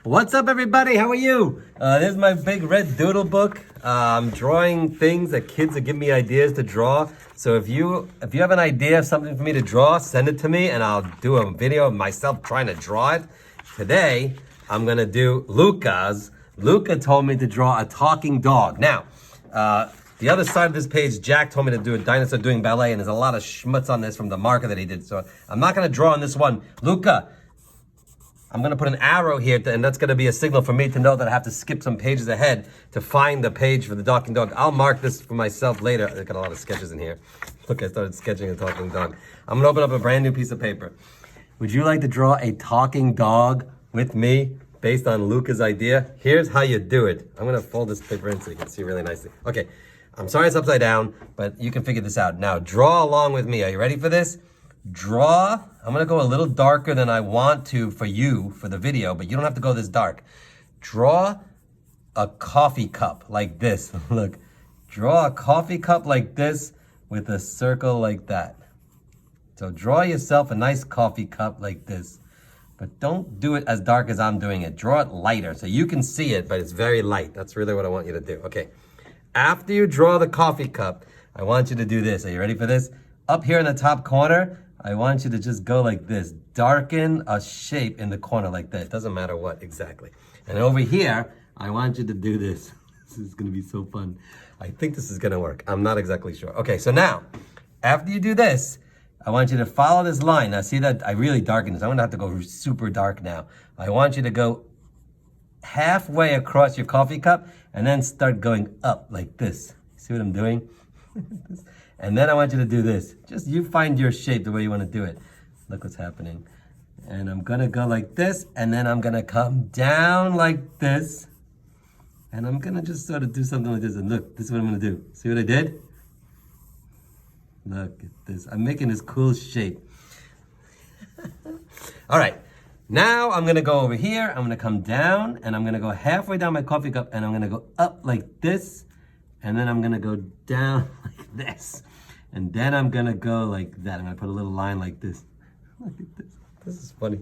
What's up, everybody? How are you? This is my big red doodle book. I'm drawing things that kids are giving me ideas to draw. So if you have an idea of something for me to draw, send it to me and I'll do a video of myself trying to draw it. Today, I'm gonna do Luca's. Luca told me to draw a talking dog. Now, the other side of this page, Jack told me to do a dinosaur doing ballet, and there's a lot of schmutz on this from the marker that he did. So I'm not gonna draw on this one. Luca, I'm gonna put an arrow here, and that's gonna be a signal for me to know that I have to skip some pages ahead to find the page for the talking dog. I'll mark this for myself later. I got a lot of sketches in here. Look, I started sketching a talking dog. I'm gonna open up a brand new piece of paper. Would you like to draw a talking dog with me based on Luca's idea? Here's how you do it. I'm gonna fold this paper in so you can see really nicely. Okay, I'm sorry it's upside down, but you can figure this out. Now, draw along with me. Are you ready for this? Draw, I'm gonna go a little darker than I want to for you, for the video, but you don't have to go this dark. Draw a coffee cup like this. Look, draw a coffee cup like this with a circle like that. So draw yourself a nice coffee cup like this, but don't do it as dark as I'm doing it. Draw it lighter so you can see it, but it's very light. That's really what I want you to do. Okay, after you draw the coffee cup, I want you to do this. Are you ready for this? Up here in the top corner, I want you to just go like this. Darken a shape in the corner like that. Doesn't matter what exactly. And over here, I want you to do this. This is gonna be so fun. I think this is gonna work. I'm not exactly sure. Okay, so now, after you do this, I want you to follow this line. Now see that I really darkened this. I'm gonna have to go super dark now. I want you to go halfway across your coffee cup and then start going up like this. See what I'm doing? And then I want you to do this. Just you find your shape the way you want to do it. Look what's happening. And I'm gonna go like this, and then I'm gonna come down like this. And I'm gonna just sort of do something like this. And look, this is what I'm gonna do. See what I did? Look at this. I'm making this cool shape. All right. Now I'm gonna go over here. I'm gonna come down, and I'm gonna go halfway down my coffee cup, and I'm gonna go up like this. And then I'm gonna go down like this. And then I'm gonna go like that. I'm gonna put a little line like this. Look at this. This is funny.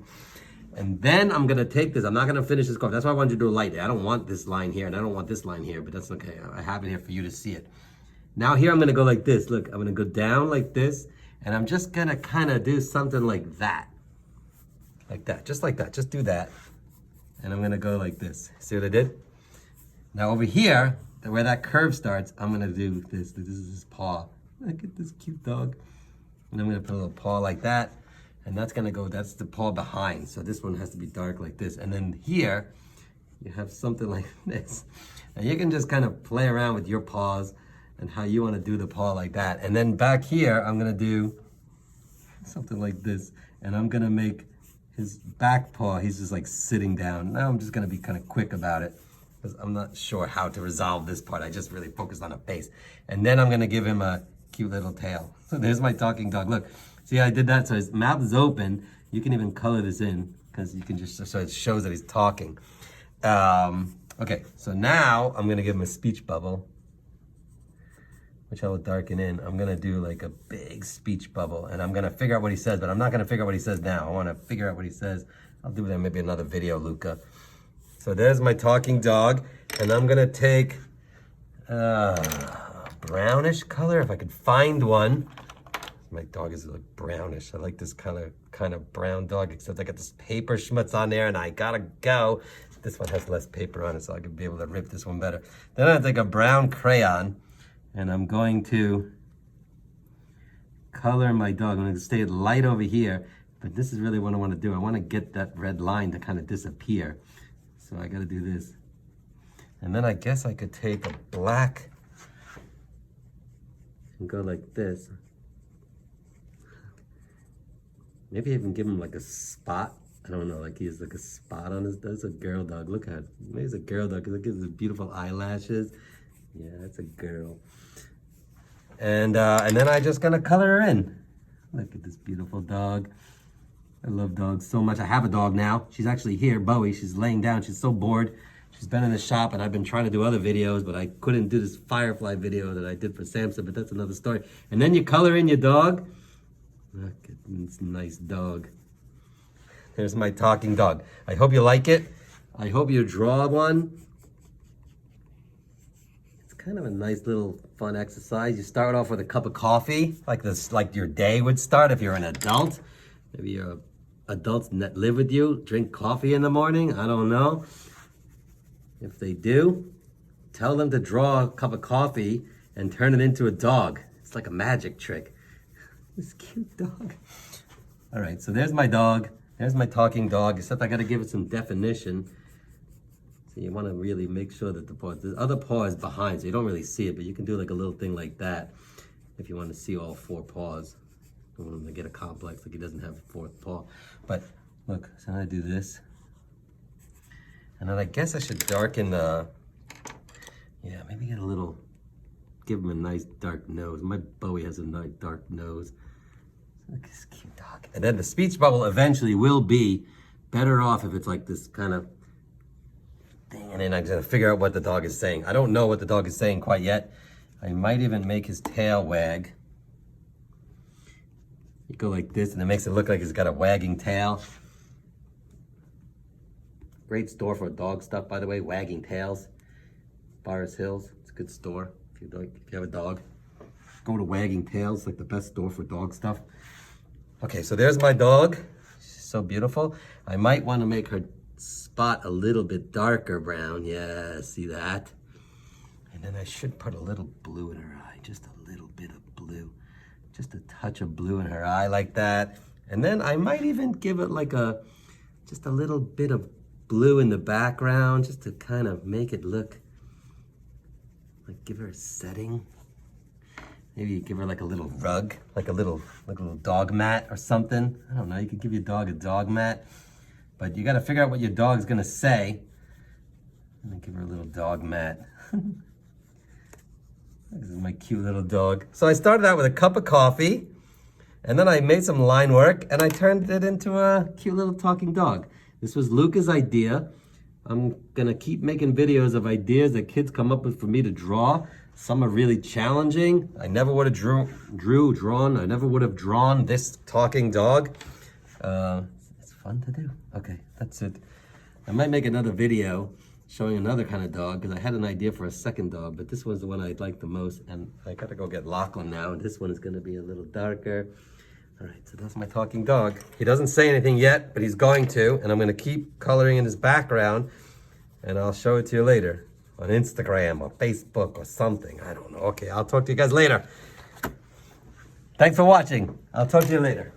And then I'm gonna take this. I'm not gonna finish this coffee. That's why I wanted you to do it light. I don't want this line here, and I don't want this line here, but that's okay. I have it here for you to see it. Now here I'm gonna go like this. Look, I'm gonna go down like this, and I'm just gonna kind of do something like that. Like that, just like that. Just do that. And I'm gonna go like this. See what I did? Now over here, where that curve starts, I'm gonna do this. This is his paw. Look at this cute dog. And I'm gonna put a little paw like that. And that's gonna go, that's the paw behind. So this one has to be dark like this. And then here, you have something like this. And you can just kind of play around with your paws and how you wanna do the paw like that. And then back here, I'm gonna do something like this. And I'm gonna make his back paw, he's just like sitting down. Now I'm just gonna be kind of quick about it, because I'm not sure how to resolve this part. I just really focused on a face. And then I'm gonna give him a cute little tail. So there's my talking dog. Look, see I did that, so his mouth is open. You can even color this in, because you can just, so it shows that he's talking. Okay, so now I'm gonna give him a speech bubble, which I will darken in. I'm gonna do like a big speech bubble, and I'm gonna figure out what he says, but I'm not gonna figure out what he says now. I wanna figure out what he says. I'll do that in maybe another video, Luca. So there's my talking dog, and I'm gonna take brownish color, if I could find one. My dog is like brownish. I like this kind of brown dog, except I got this paper schmutz on there, and I gotta go. This one has less paper on it, so I could be able to rip this one better. Then I'm gonna take a brown crayon, and I'm going to color my dog. I'm gonna stay light over here, but this is really what I wanna do. I wanna get that red line to kind of disappear. So I gotta do this. And then I guess I could take a black and go like this. Maybe even give him like a spot. I don't know, like he has like a spot on his, that's a girl dog. Look at it. Maybe it's a girl dog because it gives his beautiful eyelashes. Yeah, that's a girl. And then I just gonna color her in. Look at this beautiful dog. I love dogs so much. I have a dog now. She's actually here, Bowie. She's laying down. She's so bored. She's been in the shop, and I've been trying to do other videos, but I couldn't do this firefly video that I did for Samson, but that's another story. And then you color in your dog. Look at this nice dog. There's my talking dog. I hope you like it. I hope you draw one. It's kind of a nice little fun exercise. You start off with a cup of coffee, like this, like your day would start if you're an adult. Maybe your adults that live with you drink coffee in the morning. I don't know. If they do, tell them to draw a cup of coffee and turn it into a dog. It's like a magic trick. This cute dog. All right, so there's my dog. There's my talking dog, except I gotta give it some definition. So you wanna really make sure that the other paw is behind, so you don't really see it, but you can do like a little thing like that if you wanna see all 4 paws. I don't want him to get a complex like he doesn't have a 4th paw. But look, so I do this. And then I guess I should darken yeah, maybe get a little, give him a nice dark nose. My Bowie has a nice dark nose. Look at this cute dog. And then the speech bubble eventually will be better off if it's like this kind of thing. And then I'm gonna figure out what the dog is saying. I don't know what the dog is saying quite yet. I might even make his tail wag. You go like this and it makes it look like he's got a wagging tail. Great store for dog stuff, by the way, Wagging Tails. Forest Hills, it's a good store if you have a dog. Go to Wagging Tails, like the best store for dog stuff. Okay, so there's my dog. She's so beautiful. I might want to make her spot a little bit darker brown. Yeah, see that? And then I should put a little blue in her eye, just a little bit of blue. Just a touch of blue in her eye like that. And then I might even give it like just a little bit of blue in the background, just to kind of make it look like, give her a setting. Maybe you give her like a little rug, like a little dog mat or something. I don't know, you could give your dog a dog mat, but you gotta figure out what your dog's gonna say. I'm gonna give her a little dog mat. This is my cute little dog. So I started out with a cup of coffee, and then I made some line work, and I turned it into a cute little talking dog. This was Luca's idea. I'm gonna keep making videos of ideas that kids come up with for me to draw. Some are really challenging. I never would have I never would have drawn this talking dog. It's fun to do. Okay, that's it. I might make another video showing another kind of dog, because I had an idea for a second dog, but this one's the one I like the most, and I gotta go get Lachlan now, and this one is gonna be a little darker. All right, so that's my talking dog. He doesn't say anything yet, but he's going to, and I'm gonna keep coloring in his background, and I'll show it to you later on Instagram or Facebook or something. I don't know. Okay, I'll talk to you guys later. Thanks for watching. I'll talk to you later.